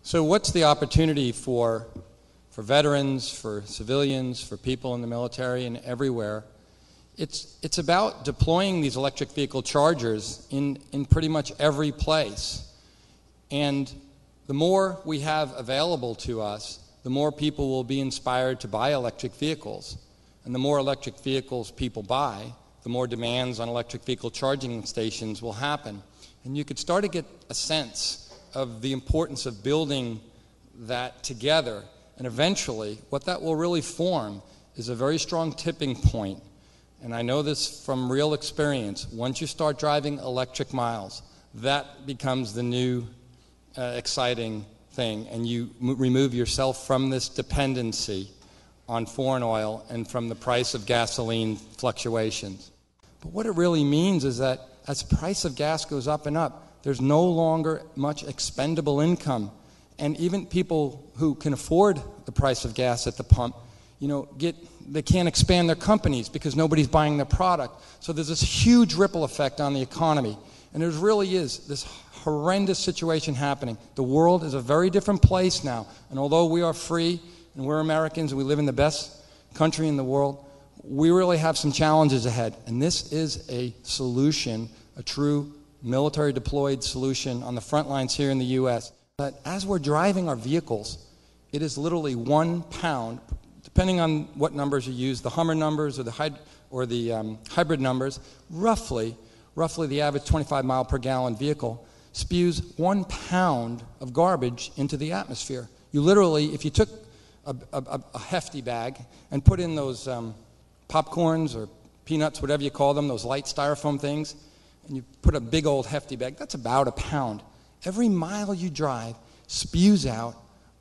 So what's the opportunity for veterans, for civilians, for people in the military and everywhere? It's about deploying these electric vehicle chargers in pretty much every place. And the more we have available to us, the more people will be inspired to buy electric vehicles. And the more electric vehicles people buy, the more demands on electric vehicle charging stations will happen. And you could start to get a sense of the importance of building that together. And eventually, what that will really form is a very strong tipping point. And I know this from real experience. Once you start driving electric miles, that becomes the new exciting thing. And you remove yourself from this dependency on foreign oil and from the price of gasoline fluctuations. But what it really means is that as the price of gas goes up and up, there's no longer much expendable income. And even people who can afford the price of gas at the pump, they can't expand their companies because nobody's buying their product. So there's this huge ripple effect on the economy. And there really is this horrendous situation happening. The world is a very different place now. And although we are free and we're Americans and we live in the best country in the world, we really have some challenges ahead. And this is a solution, a true military deployed solution on the front lines here in the U.S. But as we're driving our vehicles, it is literally 1 pound, depending on what numbers you use, the Hummer numbers or the hybrid numbers, roughly the average 25 mile per gallon vehicle spews 1 pound of garbage into the atmosphere. You literally, if you took a hefty bag and put in those popcorns or peanuts, whatever you call them, those light styrofoam things, and you put a big old hefty bag, that's about a pound. Every mile you drive spews out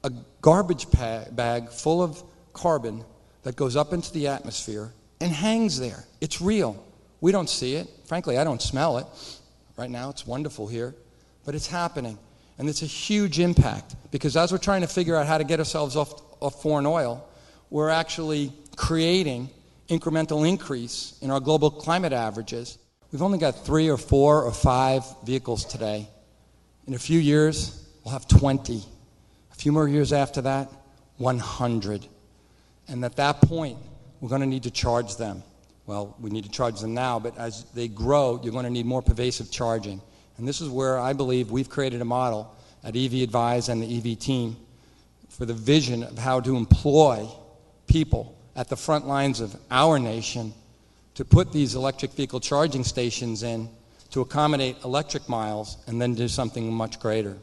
a garbage bag full of carbon that goes up into the atmosphere and hangs there. It's real. We don't see it. Frankly, I don't smell it. Right now, it's wonderful here. But it's happening. And it's a huge impact because as we're trying to figure out how to get ourselves off foreign oil, we're actually creating incremental increase in our global climate averages. We've only got 3 or 4 or 5 vehicles today. In a few years, we'll have 20. A few more years after that, 100. And at that point, we're going to need to charge them. Well, we need to charge them now, but as they grow, you're going to need more pervasive charging. And this is where I believe we've created a model at EVadvise and the EV team for the vision of how to employ people at the front lines of our nation to put these electric vehicle charging stations in to accommodate electric miles and then do something much greater.